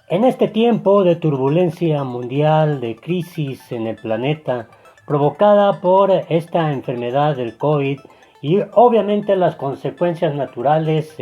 En este tiempo de turbulencia mundial, de crisis en el planeta, provocada por esta enfermedad del COVID y obviamente las consecuencias naturales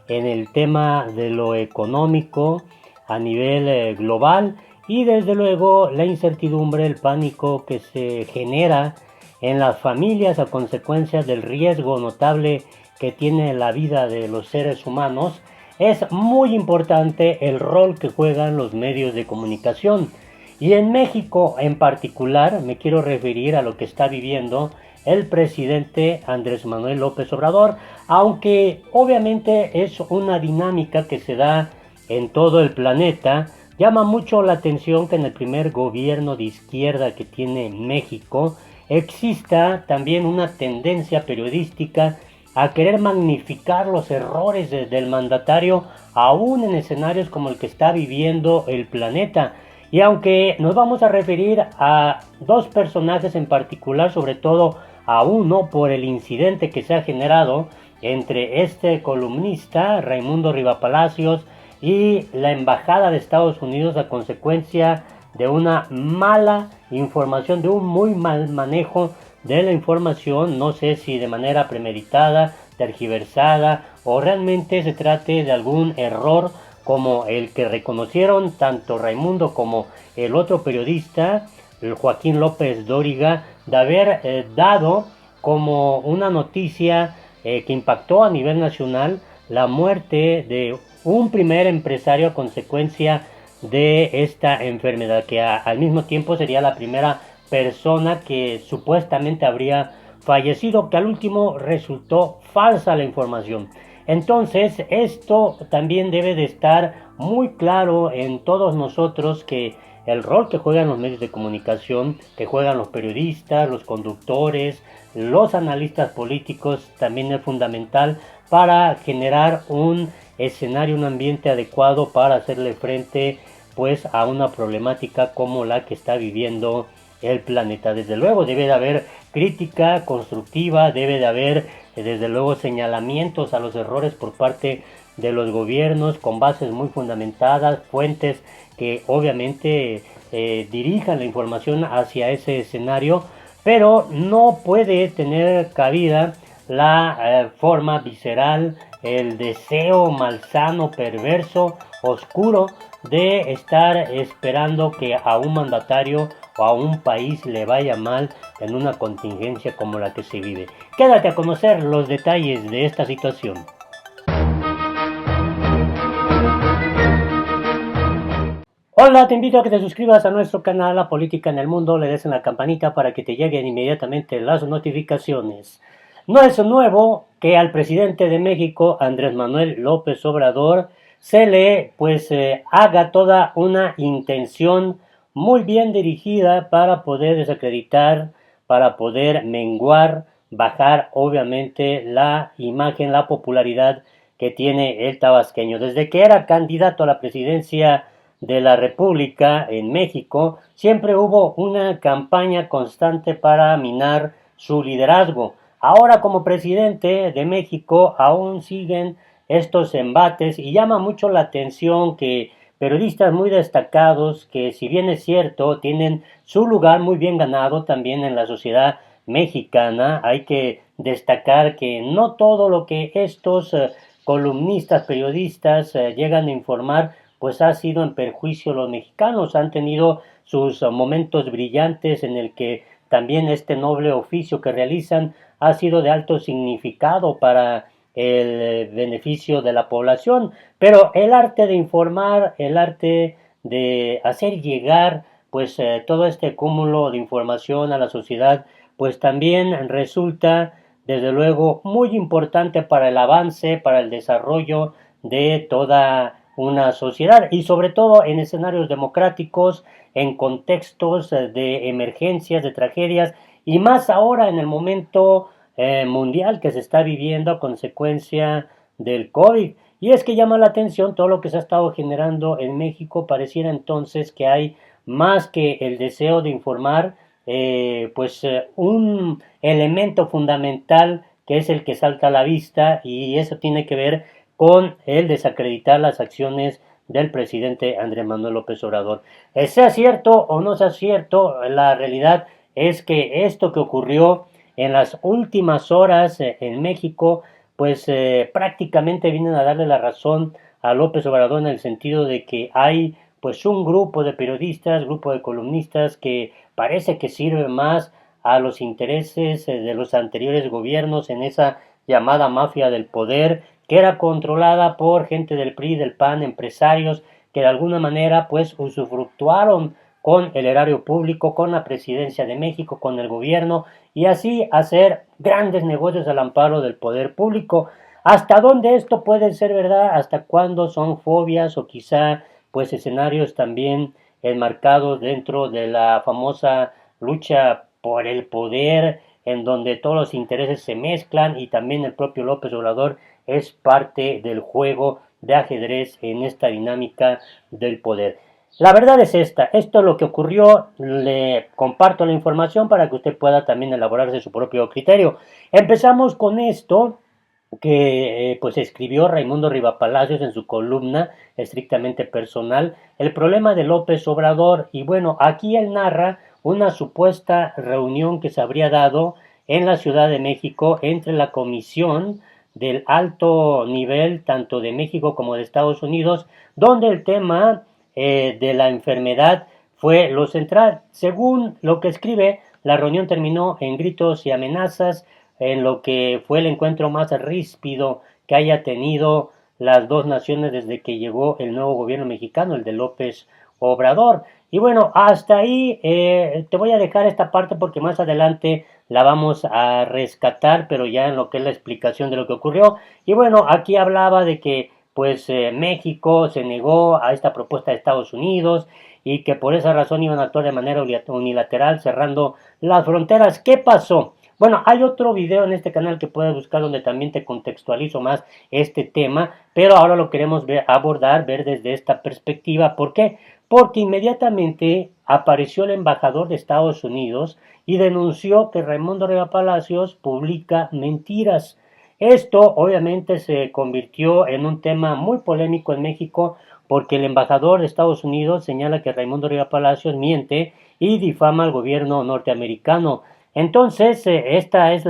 en el tema de lo económico a nivel global y desde luego la incertidumbre, el pánico que se genera en las familias a consecuencia del riesgo notable que tiene la vida de los seres humanos, es muy importante el rol que juegan los medios de comunicación. Y en México en particular me quiero referir a lo que está viviendo el presidente Andrés Manuel López Obrador, aunque obviamente es una dinámica que se da en todo el planeta. Llama mucho la atención que en el primer gobierno de izquierda que tiene México exista también una tendencia periodística a querer magnificar los errores del mandatario aún en escenarios como el que está viviendo el planeta. Y aunque nos vamos a referir a dos personajes en particular, sobre todo a uno por el incidente que se ha generado entre este columnista Raimundo Rivapalacios y la embajada de Estados Unidos a consecuencia de una mala información, de un muy mal manejo de la información, no sé si de manera premeditada, tergiversada o realmente se trate de algún error como el que reconocieron tanto Raimundo como el otro periodista, el Joaquín López Dóriga, de haber dado como una noticia que impactó a nivel nacional la muerte de un primer empresario a consecuencia de esta enfermedad, que al mismo tiempo sería la primera persona que supuestamente habría fallecido, que al último resultó falsa la información. Entonces esto también debe de estar muy claro en todos nosotros, que el rol que juegan los medios de comunicación, que juegan los periodistas, los conductores, los analistas políticos, también es fundamental para generar un escenario, un ambiente adecuado para hacerle frente pues a una problemática como la que está viviendo el planeta. Desde luego debe de haber crítica constructiva, debe de haber desde luego señalamientos a los errores por parte de los gobiernos con bases muy fundamentadas, fuentes que obviamente dirijan la información hacia ese escenario, pero no puede tener cabida la forma visceral, el deseo malsano, perverso, oscuro de estar esperando que a un mandatario o a un país le vaya mal en una contingencia como la que se vive. Quédate a conocer los detalles de esta situación. Hola, te invito a que te suscribas a nuestro canal La Política en el Mundo, le des en la campanita para que te lleguen inmediatamente las notificaciones. No es nuevo que al presidente de México, Andrés Manuel López Obrador, se le haga toda una intención muy bien dirigida para poder desacreditar, para poder menguar, bajar obviamente la imagen, la popularidad que tiene el tabasqueño. Desde que era candidato a la presidencia de la República en México, siempre hubo una campaña constante para minar su liderazgo. Ahora como presidente de México aún siguen estos embates y llama mucho la atención que periodistas muy destacados, que si bien es cierto tienen su lugar muy bien ganado también en la sociedad mexicana, hay que destacar que no todo lo que estos columnistas, periodistas llegan a informar pues ha sido en perjuicio. Los mexicanos han tenido sus momentos brillantes en el que también este noble oficio que realizan ha sido de alto significado para el beneficio de la población, pero el arte de informar, el arte de hacer llegar todo este cúmulo de información a la sociedad, pues también resulta desde luego muy importante para el avance, para el desarrollo de toda una sociedad y sobre todo en escenarios democráticos, en contextos de emergencias, de tragedias y más ahora en el momento mundial que se está viviendo a consecuencia del COVID. Y es que llama la atención todo lo que se ha estado generando en México. Pareciera entonces que hay más que el deseo de informar, un elemento fundamental que es el que salta a la vista, y eso tiene que ver con el desacreditar las acciones del presidente Andrés Manuel López Obrador. Sea cierto o no sea cierto, la realidad es que esto que ocurrió en las últimas horas en México, pues prácticamente vienen a darle la razón a López Obrador en el sentido de que hay pues un grupo de periodistas, grupo de columnistas que parece que sirve más a los intereses de los anteriores gobiernos en esa llamada mafia del poder, que era controlada por gente del PRI, del PAN, empresarios que de alguna manera pues usufructuaron con el erario público, con la presidencia de México, con el gobierno, y así hacer grandes negocios al amparo del poder público. ¿Hasta dónde esto puede ser verdad? ¿Hasta cuándo son fobias o quizá pues escenarios también enmarcados dentro de la famosa lucha por el poder, en donde todos los intereses se mezclan y también el propio López Obrador es parte del juego de ajedrez en esta dinámica del poder? La verdad es esta, esto es lo que ocurrió, le comparto la información para que usted pueda también elaborarse su propio criterio. Empezamos con esto que pues escribió Raimundo Rivapalacios en su columna estrictamente personal, el problema de López Obrador, y bueno, aquí él narra una supuesta reunión que se habría dado en la Ciudad de México entre la Comisión del alto nivel, tanto de México como de Estados Unidos, donde el tema de la enfermedad fue lo central. Según lo que escribe, la reunión terminó en gritos y amenazas, en lo que fue el encuentro más ríspido que haya tenido las dos naciones desde que llegó el nuevo gobierno mexicano, el de López Obrador. Y bueno, hasta ahí te voy a dejar esta parte porque más adelante la vamos a rescatar, pero ya en lo que es la explicación de lo que ocurrió. Y bueno, aquí hablaba de que pues México se negó a esta propuesta de Estados Unidos y que por esa razón iban a actuar de manera unilateral cerrando las fronteras. ¿Qué pasó? Bueno, hay otro video en este canal que puedes buscar donde también te contextualizo más este tema, pero ahora lo queremos abordar, ver desde esta perspectiva. ¿Por qué? Porque inmediatamente apareció el embajador de Estados Unidos y denunció que Raimundo Riva Palacios publica mentiras. Esto obviamente se convirtió en un tema muy polémico en México porque el embajador de Estados Unidos señala que Raimundo Riva Palacios miente y difama al gobierno norteamericano. Entonces, esta es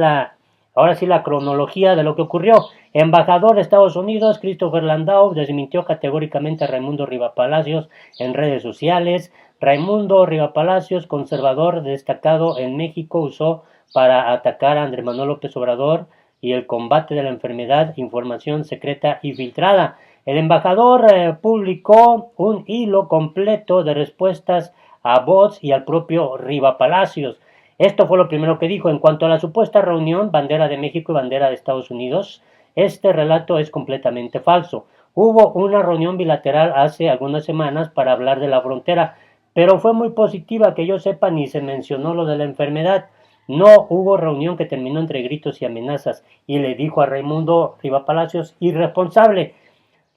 ahora sí la cronología de lo que ocurrió. Embajador de Estados Unidos, Christopher Landau, desmintió categóricamente a Raimundo Riva Palacios en redes sociales. Raimundo Riva Palacios, conservador destacado en México, usó para atacar a Andrés Manuel López Obrador y el combate de la enfermedad, información secreta y filtrada. El embajador publicó un hilo completo de respuestas a bots y al propio Riva Palacios. Esto fue lo primero que dijo. En cuanto a la supuesta reunión, bandera de México y bandera de Estados Unidos, este relato es completamente falso. Hubo una reunión bilateral hace algunas semanas para hablar de la frontera, pero fue muy positiva, que yo sepa, ni se mencionó lo de la enfermedad. No hubo reunión que terminó entre gritos y amenazas, y le dijo a Raimundo Riva Palacios, irresponsable.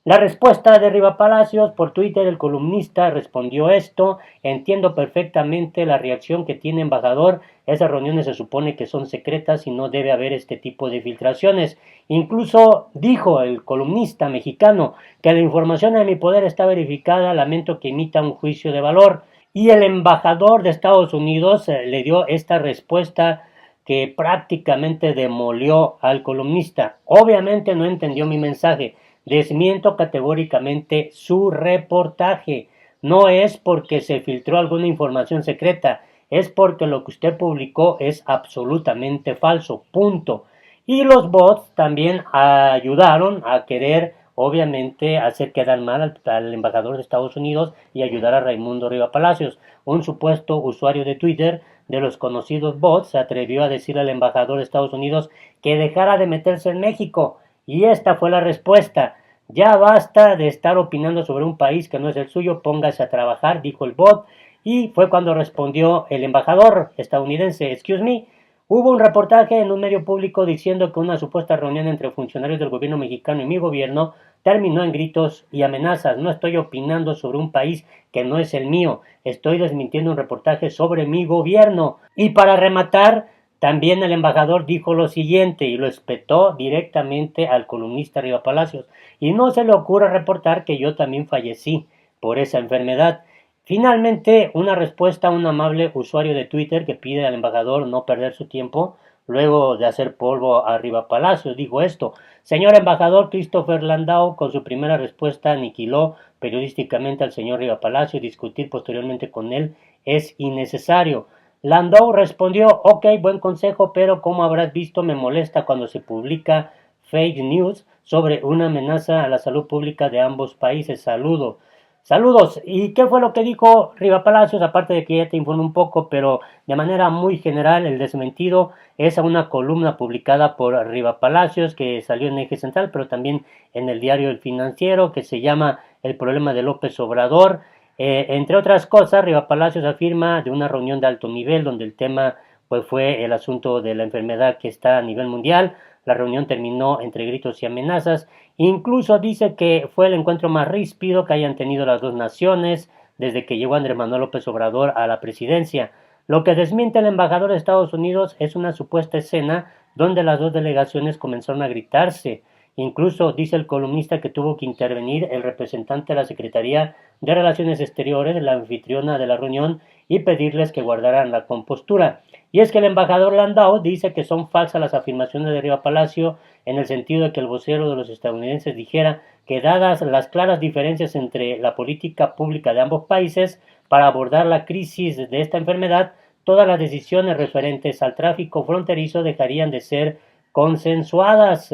La respuesta de Riva Palacios por Twitter, el columnista respondió esto: entiendo perfectamente la reacción que tiene embajador, esas reuniones se supone que son secretas y no debe haber este tipo de filtraciones. Incluso dijo el columnista mexicano que la información en mi poder está verificada, lamento que emita un juicio de valor. Y el embajador de Estados Unidos le dio esta respuesta que prácticamente demolió al columnista. Obviamente no entendió mi mensaje. Desmiento categóricamente su reportaje. No es porque se filtró alguna información secreta, es porque lo que usted publicó es absolutamente falso. Punto. Y los bots también ayudaron a querer, obviamente, hacer quedar mal al embajador de Estados Unidos y ayudar a Raimundo Riva Palacios. Un supuesto usuario de Twitter de los conocidos bots se atrevió a decir al embajador de Estados Unidos que dejara de meterse en México. Y esta fue la respuesta: ya basta de estar opinando sobre un país que no es el suyo, póngase a trabajar, dijo el bot. Y fue cuando respondió el embajador estadounidense: excuse me. Hubo un reportaje en un medio público diciendo que una supuesta reunión entre funcionarios del gobierno mexicano y mi gobierno terminó en gritos y amenazas. No estoy opinando sobre un país que no es el mío, estoy desmintiendo un reportaje sobre mi gobierno. Y para rematar, También el embajador dijo lo siguiente y lo espetó directamente al columnista Riva Palacios. Y no se le ocurre reportar que yo también fallecí por esa enfermedad. Finalmente, una respuesta a un amable usuario de Twitter que pide al embajador no perder su tiempo luego de hacer polvo a Riva Palacios. Dijo esto: señor embajador Christopher Landau, con su primera respuesta aniquiló periodísticamente al señor Riva Palacios. Discutir posteriormente con él es innecesario. Landau respondió: ok, buen consejo, pero como habrás visto me molesta cuando se publica fake news sobre una amenaza a la salud pública de ambos países. Saludos. ¿Y qué fue lo que dijo Riva Palacios? Aparte de que ya te informé un poco, pero de manera muy general, el desmentido es a una columna publicada por Riva Palacios que salió en Eje Central, pero también en el diario El Financiero, que se llama El problema de López Obrador. Entre otras cosas, Riva Palacios afirma de una reunión de alto nivel donde el tema pues, fue el asunto de la enfermedad que está a nivel mundial. La reunión terminó entre gritos y amenazas. Incluso dice que fue el encuentro más ríspido que hayan tenido las dos naciones desde que llegó Andrés Manuel López Obrador a la presidencia. Lo que desmiente el embajador de Estados Unidos es una supuesta escena donde las dos delegaciones comenzaron a gritarse. Incluso dice el columnista que tuvo que intervenir el representante de la Secretaría de Relaciones Exteriores, la anfitriona de la reunión, y pedirles que guardaran la compostura. Y es que el embajador Landau dice que son falsas las afirmaciones de Riva Palacio en el sentido de que el vocero de los estadounidenses dijera que dadas las claras diferencias entre la política pública de ambos países para abordar la crisis de esta enfermedad, todas las decisiones referentes al tráfico fronterizo dejarían de ser consensuadas.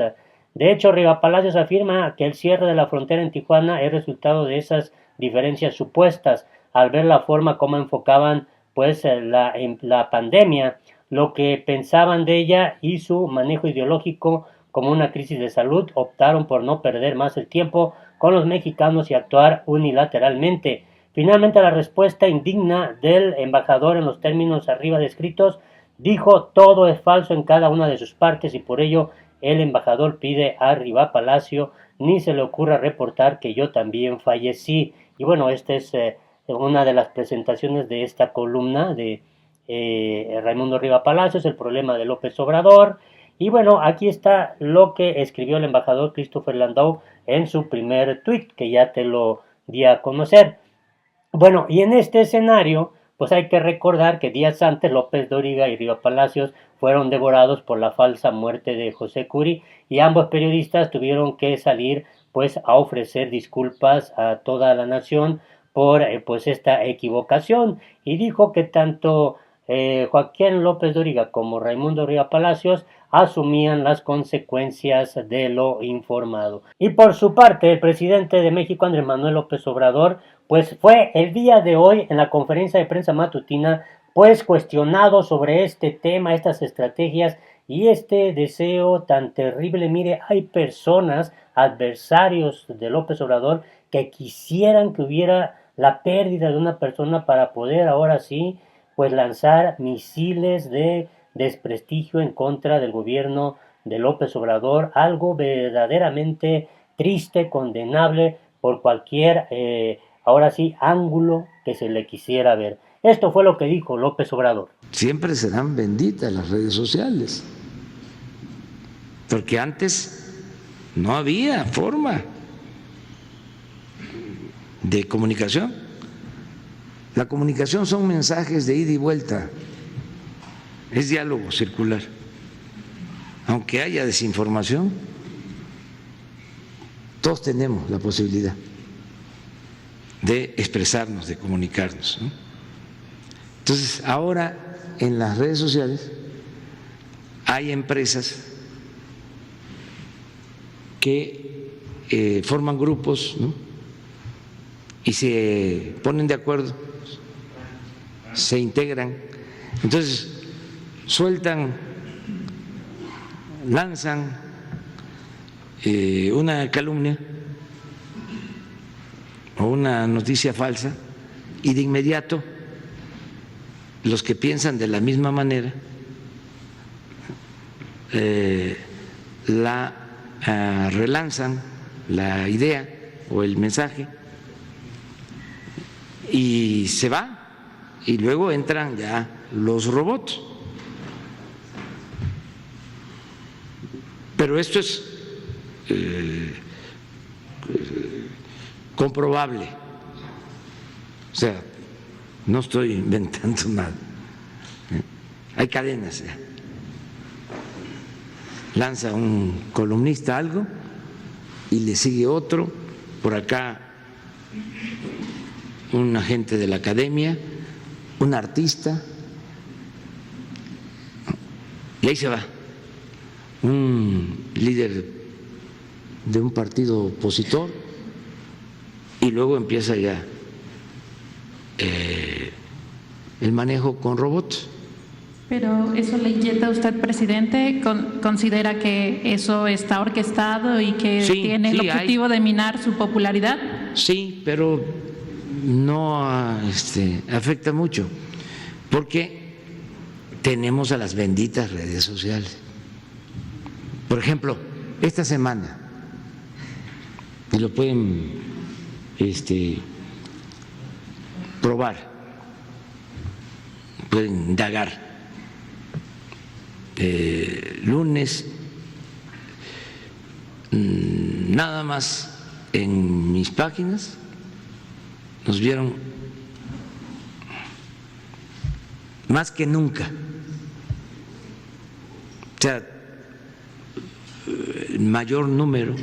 De hecho, Riva Palacios afirma que el cierre de la frontera en Tijuana es resultado de esas diferencias supuestas, al ver la forma como enfocaban pues la pandemia, lo que pensaban de ella y su manejo ideológico como una crisis de salud, optaron por no perder más el tiempo con los mexicanos y actuar unilateralmente. Finalmente, la respuesta indigna del embajador en los términos arriba descritos dijo: todo es falso en cada una de sus partes y por ello el embajador pide a Riva Palacio ni se le ocurra reportar que yo también fallecí. Y bueno, esta es una de las presentaciones de esta columna de Raimundo Riva Palacios, el problema de López Obrador. Y bueno, aquí está lo que escribió el embajador Christopher Landau en su primer tuit, que ya te lo di a conocer. Bueno, y en este escenario, pues hay que recordar que días antes López Dóriga y Riva Palacios fueron devorados por la falsa muerte de José Curi y ambos periodistas tuvieron que salir pues a ofrecer disculpas a toda la nación por pues esta equivocación, y dijo que tanto Joaquín López Dóriga como Raimundo Riva Palacios asumían las consecuencias de lo informado. Y por su parte, el presidente de México, Andrés Manuel López Obrador, pues fue el día de hoy en la conferencia de prensa matutina pues cuestionado sobre este tema, estas estrategias y este deseo tan terrible. Mire, hay personas, adversarios de López Obrador, que quisieran que hubiera la pérdida de una persona para poder ahora sí pues lanzar misiles de desprestigio en contra del gobierno de López Obrador, algo verdaderamente triste, condenable por cualquier ahora sí ángulo que se le quisiera ver. Esto fue lo que dijo López Obrador. Siempre serán benditas las redes sociales, porque antes no había forma de comunicación. La comunicación son mensajes de ida y vuelta, es diálogo circular. Aunque haya desinformación, todos tenemos la posibilidad de expresarnos, de comunicarnos, ¿no? Entonces, ahora en las redes sociales hay empresas que forman grupos, ¿no? Y se ponen de acuerdo, se integran, entonces sueltan, lanzan una calumnia o una noticia falsa y de inmediato los que piensan de la misma manera la relanzan, la idea o el mensaje, y se va, y luego entran ya los robots Pero esto es comprobable. O sea, no estoy inventando nada. Hay cadenas. Lanza un columnista algo y le sigue otro, por acá un agente de la academia, un artista, y ahí se va, un líder de un partido opositor, y luego empieza ya el manejo con robots. Pero eso le inyecta a usted, presidente, ¿considera que eso está orquestado y que tiene el objetivo de minar su popularidad? Sí, pero no afecta mucho, porque tenemos a las benditas redes sociales. Por ejemplo, esta semana, y lo pueden probar, pueden indagar. Lunes, nada más en mis páginas nos vieron más que nunca. O sea, el mayor número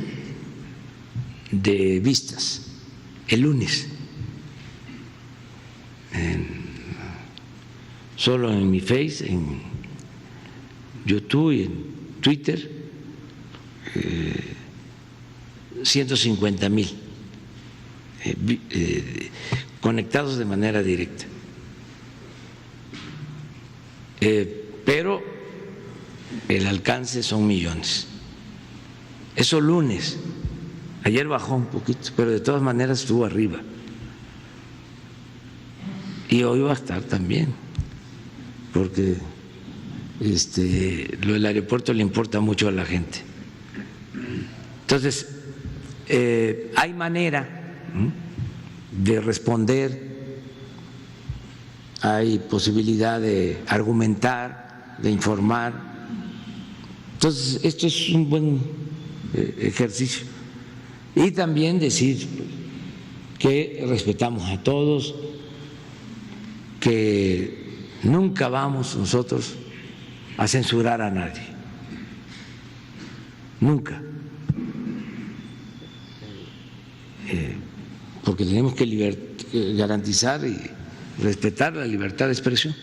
de vistas el lunes. Solo en mi Face, en YouTube y en Twitter, 150,000 conectados de manera directa. Pero el alcance son millones. Eso lunes. Ayer bajó un poquito, pero de todas maneras estuvo arriba. Y hoy va a estar también, porque lo del aeropuerto le importa mucho a la gente. Entonces, hay manera de responder, hay posibilidad de argumentar, de informar. Entonces, esto es un buen ejercicio. Y también decir que respetamos a todos, que nunca vamos nosotros a censurar a nadie, nunca, porque tenemos que garantizar y respetar la libertad de expresión.